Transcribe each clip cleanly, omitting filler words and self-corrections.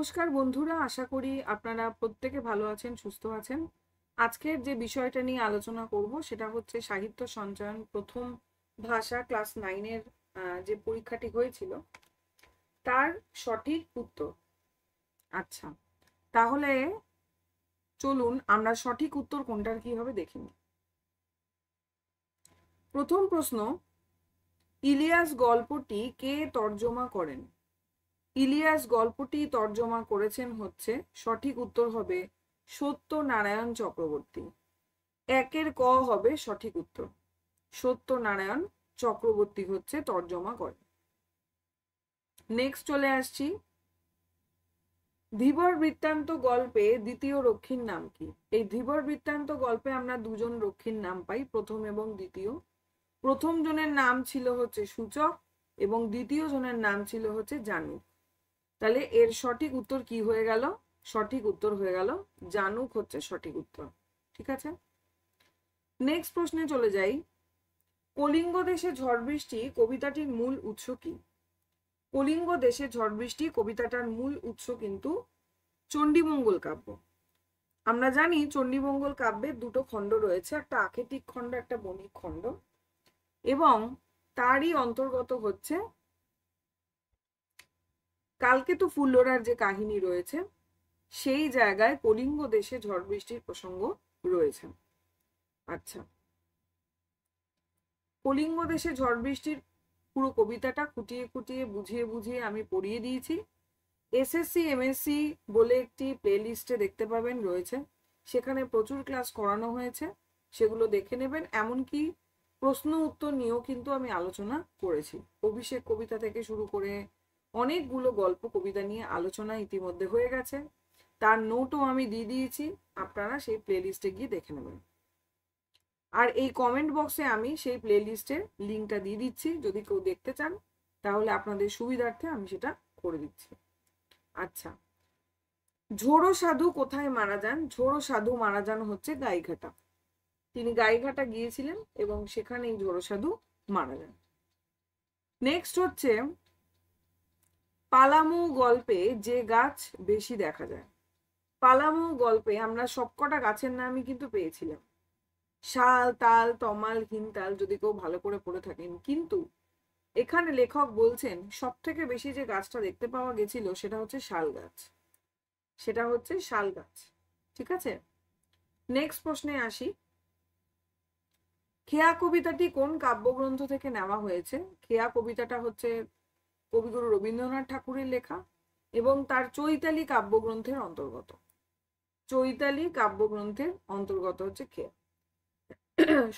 নমস্কার বন্ধুরা, আশা করি আপনারা প্রত্যেকে ভালো আছেন, সুস্থ আছেন। আজকের যে বিষয়টা নিয়ে আলোচনা করব সেটা হচ্ছে সাহিত্য সঞ্চয়ন প্রথম ভাষা ক্লাস 9-এর যে পরীক্ষাটি হয়েছিল তার সঠিক উত্তর। আচ্ছা, তাহলে চলুন আমরা সঠিক উত্তর কোনটার কি হবে দেখে নিই। প্রথম প্রশ্ন, ইলিয়াস গল্পটি কে তর্জমা করেন? ইলিয়াস গল্পটি তর্জমা করেছেন হচ্ছে, সঠিক উত্তর হবে সত্যনারায়ণ চক্রবর্তী। একের ক হবে সঠিক উত্তর। সত্যনারায়ণ চক্রবর্তী হচ্ছে তর্জমা করে। নেক্সট চলে আসছি, ধীবর বৃত্তান্ত গল্পে দ্বিতীয় রক্ষীর নাম কি? এই ধীবর বৃত্তান্ত গল্পে আমরা দুজন রক্ষীর নাম পাই, প্রথম এবং দ্বিতীয়। প্রথম জনের নাম ছিল হচ্ছে সূচক এবং দ্বিতীয় জনের নাম ছিল হচ্ছে জানুক। তাহলে এর সঠিক উত্তর কি হয়ে গেল? সঠিক উত্তর হয়ে গেল জানুক হচ্ছে সঠিক উত্তর। ঠিক আছে, নেক্সট প্রশ্নে চলে যাই। কলিঙ্গ দেশে ঝড় বৃষ্টি কবিতাটির মূল উৎস কি? কলিঙ্গ দেশে ঝড় বৃষ্টি কবিতাটার মূল উৎস কিন্তু চণ্ডীমঙ্গল কাব্য। আমরা জানি চণ্ডীমঙ্গল কাব্যের দুটো খণ্ড রয়েছে, একটা আক্ষেপিক খণ্ড, একটা বণিক খণ্ড, এবং তারই অন্তর্গত হচ্ছে কালকেতু ফুল্লরার যে কাহিনী রয়েছে, সেই জায়গায় কলিঙ্গ দেশে ঝড় বৃষ্টির প্রসঙ্গ রয়েছে। আচ্ছা, কলিঙ্গ দেশে ঝড় বৃষ্টির পুরো কবিতাটা খুঁটিয়ে খুঁটিয়ে বুঝিয়ে বুঝিয়ে আমি পড়িয়ে দিয়েছি। এসএসসি এমএসসি বলে একটি প্লে লিস্টে দেখতে পাবেন রয়েছে, সেখানে প্রচুর ক্লাস করানো হয়েছে, সেগুলো দেখে নেবেন। এমনকি প্রশ্ন উত্তর নিয়েও কিন্তু আমি আলোচনা করেছি। অভিষেক কবিতা থেকে শুরু করে অনেকগুলো গল্প কবিতা নিয়ে আলোচনা ইতিমধ্যে হয়ে গেছে, তার নোটও আমি দিয়ে দিয়েছি, আপনারা সেই প্লে লিস্টে গিয়ে দেখে নেবেন। আর এই কমেন্ট বক্সে আমি সেই প্লে লিস্টের লিঙ্কটা দিয়ে দিচ্ছি, যদি কেউ দেখতে চান তাহলে আপনাদের সুবিধার্থে আমি সেটা করে দিচ্ছি। আচ্ছা, ঝোড়ো সাধু কোথায় মারা যান? ঝোড়ো সাধু মারা যান হচ্ছে গাইঘাটা। তিনি গাইঘাটা গিয়েছিলেন এবং সেখানেই ঝোড়ো সাধু মারা যান। নেক্সট হচ্ছে, পালামু গল্পে যে গাছ বেশি দেখা যায়? পালামু গল্পে আমরা সবকটা গাছের নামই কিন্তু পেয়েছিলাম, শাল, তাল, তমাল, হিমতাল, যদি কেউ ভালো করে পড়ে থাকেন। কিন্তু এখানে লেখক বলছেন সব থেকে বেশি যে গাছটা দেখতে পাওয়া গেছিল সেটা হচ্ছে শাল গাছ, সেটা হচ্ছে শাল গাছ। ঠিক আছে, নেক্সট প্রশ্নে আসি। খেয়া কবিতাটি কোন কাব্যগ্রন্থ থেকে নেওয়া হয়েছে? খেয়া কবিতাটা হচ্ছে কবিগুরু রবীন্দ্রনাথ ঠাকুরের লেখা এবং তার চৈতালি কাব্যগ্রন্থের অন্তর্গত। চৈতালি কাব্যগ্রন্থের অন্তর্গত হচ্ছে খেয়া।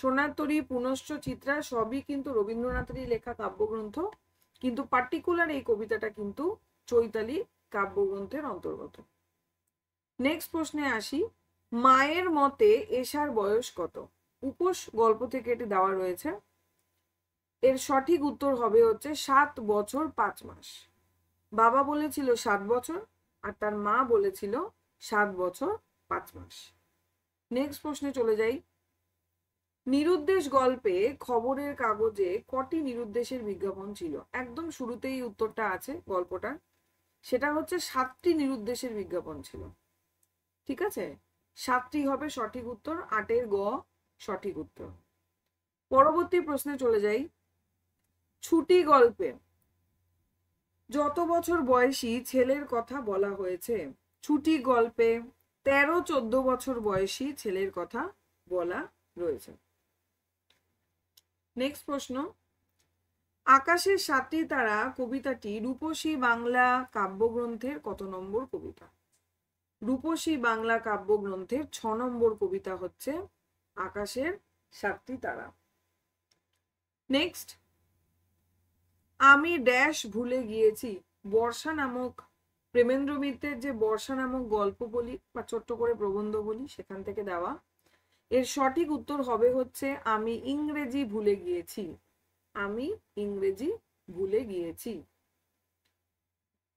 সোনার তরী, পুনশ্চ চিত্রা সবই কিন্তু রবীন্দ্রনাথেরই লেখা কাব্যগ্রন্থ, কিন্তু পার্টিকুলার এই কবিতাটা কিন্তু চৈতালি কাব্যগ্রন্থের অন্তর্গত। নেক্সট প্রশ্নে আসি, মায়ের মতে এশার বয়স কত? উপোস গল্প থেকে এটি দেওয়া রয়েছে। এর সঠিক উত্তর হবে হচ্ছে 7 বছর 5 মাস। বাবা বলেছিল 7 বছর আর তার মা বলেছিল 7 বছর 5 মাস। নেক্সট প্রশ্নে চলে যাই। নিরুদ্দেশ গল্পে খবরের কাগজে কটি নিরুদ্দেশের বিজ্ঞাপন ছিল? একদম শুরুতেই উত্তরটা আছে গল্পটা, সেটা হচ্ছে 7টি নিরুদ্দেশের বিজ্ঞাপন ছিল। ঠিক আছে, 7টি হবে সঠিক উত্তর, 8-এর গ সঠিক উত্তর। পরবর্তী প্রশ্নে চলে যাই। ছুটি গল্পে যত বছর বয়সী ছেলের কথা বলা হয়েছে? ছুটি গল্পে 13-14 বছর বয়সী ছেলের কথা বলা রয়েছে। নেক্সট প্রশ্ন, আকাশের 7টি তারা কবিতাটি রূপসী বাংলা কাব্যগ্রন্থের কত নম্বর কবিতা? রূপসী বাংলা কাব্যগ্রন্থের 6 নম্বর কবিতা হচ্ছে আকাশের 7টি তারা। নেক্সট, আমি ড্যাশ ভুলে গিয়েছি বর্ষা নামক প্রেমেন্দ্র মিত্রের যে বর্ষা নামক গল্প বলি বা ছোট্ট করে প্রবন্ধ বলি সেখান থেকে দেওয়া। এর সঠিক উত্তর হবে হচ্ছে আমি ইংরেজি ভুলে গিয়েছি। আমি ইংরেজি ভুলে গিয়েছি।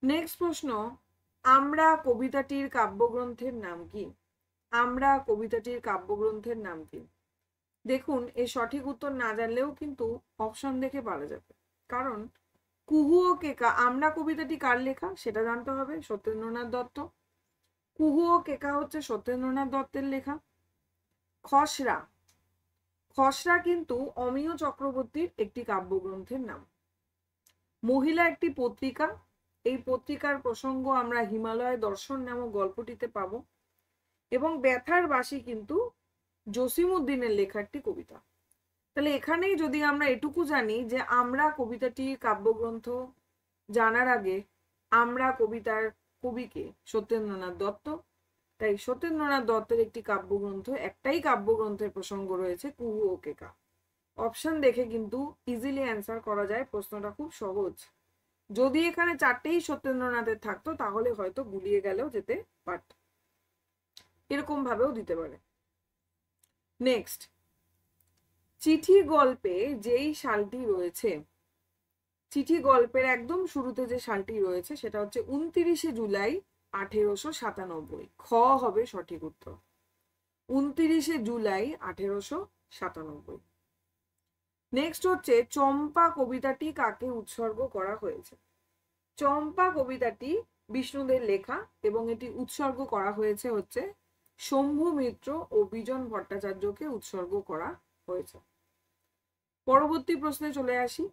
নেক্সট প্রশ্ন, আমরা কবিতাটির কাব্যগ্রন্থের নাম কি? আমরা কবিতাটির কাব্যগ্রন্থের নাম কি? দেখুন, এর সঠিক উত্তর না জানলেও কিন্তু অপশন দেখে পারা যাবে, কারণ কুহু ও কেকা, আমরা কবিতাটি কার লেখা সেটা জানতে হবে, সত্যেন্দ্রনাথ দত্ত। কুহু ও কেকা হচ্ছে সত্যেন্দ্রনাথ দত্তের লেখা। খসড়া, খসড়া কিন্তু অমিয় চক্রবর্তীর একটি কাব্যগ্রন্থের নাম। মহিলা একটি পত্রিকা, এই পত্রিকার প্রসঙ্গ আমরা হিমালয় দর্শন নামক গল্পটিতে পাবো। এবং ব্যথার বাসী কিন্তু জসিমউদ্দিনের লেখা একটি কবিতা। তাহলে এখানেই যদি আমরা এটুকু জানি যে আমরা কবিতাটি কাব্যগ্রন্থ জানার আগে আমরা কবিতার কবিকে সত্যেন্দ্রনাথ দত্ত, তাই সত্যেন্দ্রনাথ দত্তের একটি কাব্যগ্রন্থ, একটাই কাব্যগ্রন্থের প্রসঙ্গ রয়েছে কুহু ও কেকা। অপশন দেখে কিন্তু ইজিলি অ্যান্সার করা যায়, প্রশ্নটা খুব সহজ। যদি এখানে চারটেই সত্যেন্দ্রনাথের থাকতো তাহলে হয়তো গুলিয়ে গেলেও যেতে পারত, এরকম ভাবেও দিতে পারে। নেক্সট, চিঠি গল্পে যেই সালটি রয়েছে, চিঠি গল্পের একদম শুরুতে যে সালটি রয়েছে সেটা হচ্ছে 29শে জুলাই 1897। খ হবে সঠিক উত্তর, 29শে জুলাই 1897। নেক্সট হচ্ছে চম্পা কবিতাটি কাকে উৎসর্গ করা হয়েছে। চম্পা কবিতাটি বিষ্ণুদের লেখা এবং এটি উৎসর্গ করা হয়েছে হচ্ছে শম্ভু মিত্র ও বিজন ভট্টাচার্যকে উৎসর্গ করা হয়েছে। পরবর্তী প্রশ্নে চলে আসি।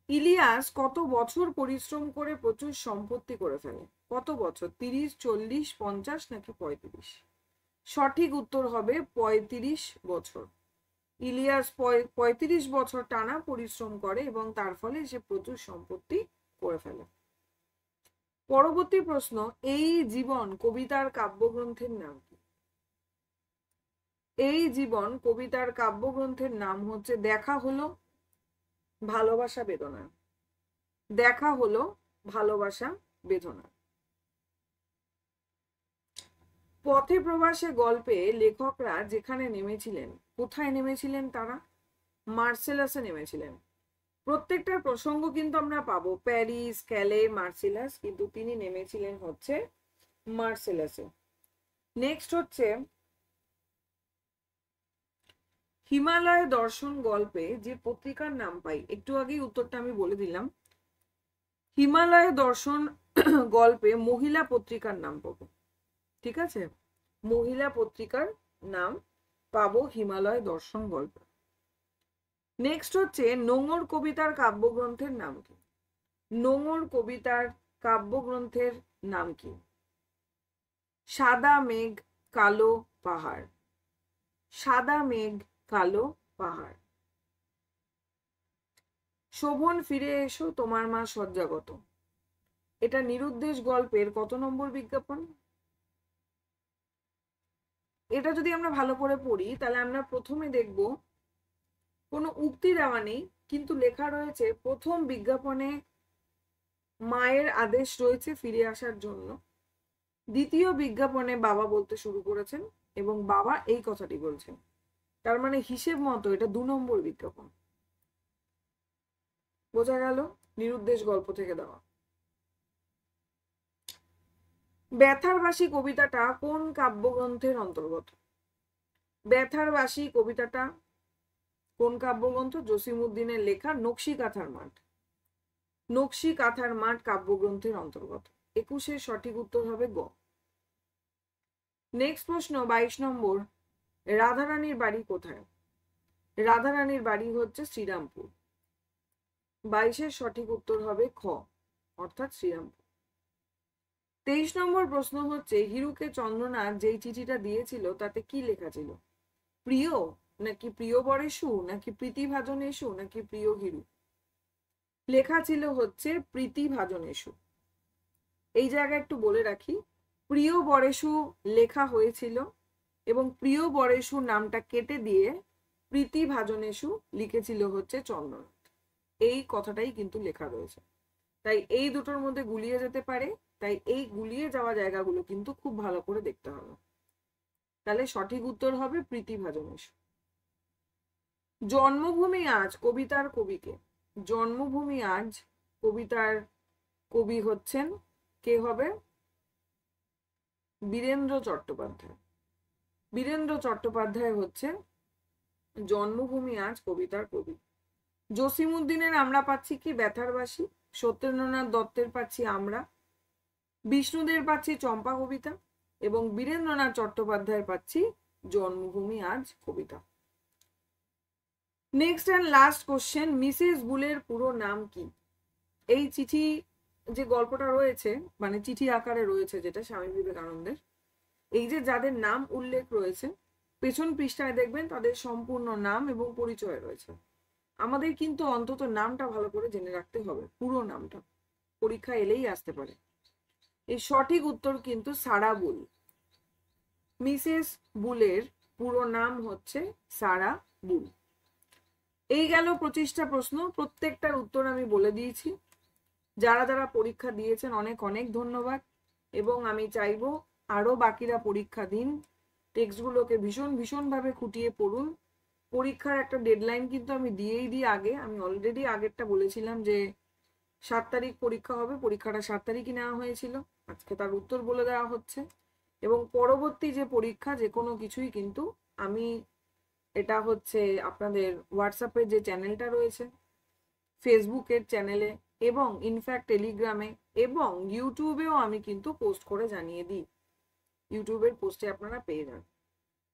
ইলিয়াস কত বছর পরিশ্রম করে প্রচুর সম্পত্তি করে ফেলে? কত বছর? 30, 40, 50 নাকি 35? সঠিক উত্তর হবে 35 বছর। ইলিয়াস 35 বছর টানা পরিশ্রম করে এবং তার ফলে সে প্রচুর সম্পত্তি করে ফেলে। পরবর্তী প্রশ্ন, এই জীবন কবিতার কাব্যগ্রন্থের নাম কি? এই জীবন কবিতার কাব্যগ্রন্থের নাম হচ্ছে দেখা হলো ভালোবাসা বেদনা। দেখা হলো ভালোবাসা বেদনা। পথে প্রবাসে গল্পে লেখকরা যেখানে নেমেছিলেন, কোথায় নেমেছিলেন তারা? মার্সেলাসে নেমেছিলেন। প্রত্যেকটার প্রসঙ্গ কিন্তু আমরা পাবো, প্যারিস, ক্যালে, মার্সেলাস, কিন্তু তিনি নেমেছিলেন হচ্ছে মার্সেলাসে। নেক্সট হচ্ছে হিমালয় দর্শন গল্পে যে পত্রিকার নাম পাই, একটু আগেই উত্তরটা আমি বলে দিলাম। হিমালয় দর্শন গল্পে মহিলা পত্রিকার নাম পাবো, ঠিক আছে? মহিলা পত্রিকার নাম পাবো হিমালয় দর্শন গল্প। নেক্সট হচ্ছে নোঙর কবিতার কাব্যগ্রন্থের নাম কি? নোঙর কবিতার কাব্যগ্রন্থের নাম কি? সাদা মেঘ কালো পাহাড়। সাদা মেঘ কালো পাহাড়। শোভন ফিরে এসো তোমার মা শয্যাগত, এটা নিরুদ্দেশ গল্পের কত নম্বর বিজ্ঞাপন? এটা যদি আমরা ভালো করে পড়ি তাহলে আমরা প্রথমে দেখব কোনো উক্তি দেওয়া নেই, কিন্তু লেখা রয়েছে প্রথম বিজ্ঞাপনে মায়ের আদেশ রয়েছে ফিরে আসার জন্য। দ্বিতীয় বিজ্ঞাপনে বাবা বলতে শুরু করেছেন এবং বাবা এই কথাটি বলছেন, তার মানে হিসেব মতো এটা 2 নম্বর বিজ্ঞাপন। বোঝা গেল? নিরুদ্দেশ গল্প থেকে দেওয়া। ব্যথার বাসী কবিতাটা কোন কাব্যগ্রন্থের অন্তর্গত? ব্যথার বাসী কবিতাটা কোন কাব্যগ্রন্থ? জসিমউদ্দিনের লেখা নকশি কাঁথার মাঠ। নকশি কাঁথার মাঠ কাব্যগ্রন্থের অন্তর্গত। 21-এর সঠিক উত্তর হবে গ। নেক্সট প্রশ্ন 22 নম্বর, রাধারানীর বাড়ি কোথায়? রাধারানীর বাড়ি হচ্ছে শ্রীরামপুর। 22-এর সঠিক উত্তর হবে খ, অর্থাৎ শ্রীরামপুর। 23 নম্বর প্রশ্ন হচ্ছে হিরুকে চন্দ্রনাথ যেই চিঠিটা দিয়েছিল তাতে কি লেখা ছিল? প্রিয় নাকি প্রিয় বরেশু নাকি প্রীতিভাজনেশু নাকি প্রিয় হিরু? লেখা ছিল হচ্ছে প্রীতিভাজনেশু। এই জায়গায় একটু বলে রাখি, প্রিয় বরেশু লেখা হয়েছিল এবং প্রিয় বরেশু নামটা কেটে দিয়ে প্রীতিভাজনেশু লিখেছিল হচ্ছে চন্দ্রনাথ। এই কথাটাই কিন্তু লেখা রয়েছে, তাই এই দুটোর মধ্যে গুলিয়ে যেতে পারে, তাই এই গুলিয়ে যাওয়া জায়গাগুলো কিন্তু খুব ভালো করে দেখতে হবে। তাহলে সঠিক উত্তর হবে প্রীতিভাজনেশু। জন্মভূমি আজ কবিতার কবিকে? জন্মভূমি আজ কবিতার কবি হচ্ছেন কে হবে? বীরেন্দ্র চট্টোপাধ্যায়। বীরেন্দ্র চট্টোপাধ্যায় হচ্ছে জন্মভূমি আজ কবিতার কবি। জসিমউদ্দিনের আমরা পাচ্ছি কি ব্যথার বাসি, সত্যেন্দ্রনাথ দত্তের পাচ্ছি আমরা, বিষ্ণুদের পাচ্ছি চম্পা কবিতা এবং বীরেন্দ্রনাথ চট্টোপাধ্যায়ের পাচ্ছি জন্মভূমি আজ কবিতা। Next and last question, Mrs বুলের পুরো নাম কি? এই চিঠি যে গল্পটা রয়েছে, মানে চিঠি আকারে রয়েছে যেটা স্বামী বিবেকানন্দের, এই যে যাদের নাম উল্লেখ রয়েছে পেছন পৃষ্ঠায় দেখবেন তাদের সম্পূর্ণ নাম এবং পরিচয় রয়েছে। আমাদের কিন্তু অন্তত নামটা ভালো করে জেনে রাখতে হবে, পুরো নামটা, পরীক্ষা এলেই আসতে পারে। এই সঠিক উত্তর কিন্তু সারা বুল। মিসেস বুলের পুরো নাম হচ্ছে সারা বুল। এই গেল 25টা প্রশ্ন, প্রত্যেকটার উত্তর আমি বলে দিয়েছি। যারা যারা পরীক্ষা দিয়েছেন অনেক অনেক ধন্যবাদ, এবং আমি চাইবো আরো বাকিরা পরীক্ষা দিন, টেক্সটগুলোকে ভীষণভাবে খুঁটিয়ে পড়ুন। পরীক্ষার একটা ডেডলাইন কিন্তু আমি দিয়েই দিই আগে, আমি অলরেডি আগেরটা বলেছিলাম যে 7 তারিখ পরীক্ষা হবে, পরীক্ষাটা 7 তারিখই নেওয়া হয়েছিল, আজকে তার উত্তর বলে দেওয়া হচ্ছে। এবং পরবর্তী যে পরীক্ষা যে কোনো কিছুই কিন্তু আমি, এটা হচ্ছে আপনাদের হোয়াটসঅ্যাপের যে চ্যানেলটা রয়েছে, ফেসবুকের চ্যানেলে এবং ইনফ্যাক্ট টেলিগ্রামে এবং ইউটিউবেও আমি কিন্তু পোস্ট করে জানিয়ে দিই, ইউটিউবের পোস্টে আপনারা পেয়ে যান।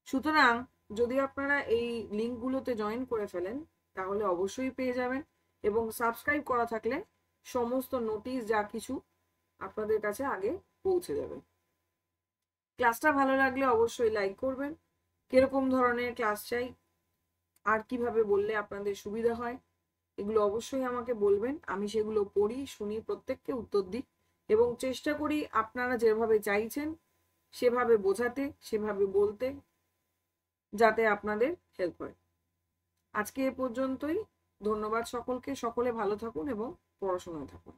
সুতরাং যদি আপনারা এই লিঙ্কগুলোতে জয়েন করে ফেলেন তাহলে অবশ্যই পেয়ে যাবেন, এবং সাবস্ক্রাইব করা থাকলে সমস্ত নোটিশ যা কিছু আপনাদের কাছে আগে পৌঁছে যাবে। ক্লাসটা ভালো লাগলে অবশ্যই লাইক করবেন। কিরকম ধরনের ক্লাস চাই আর কিভাবে বললে আপনাদের সুবিধা হয় এগুলো অবশ্যই আমাকে বলবেন, আমি সেগুলো পড়ি, শুনি, প্রত্যেককে উত্তর দিই এবং চেষ্টা করি আপনারা যেভাবে চাইছেন সেভাবে বোঝাতে, সেভাবে বলতে, যাতে আপনাদের হেল্প হয়। আজকে এ পর্যন্তই। ধন্যবাদ সকলকে, সকলে ভালো থাকুন এবং পড়াশোনায় থাকুন।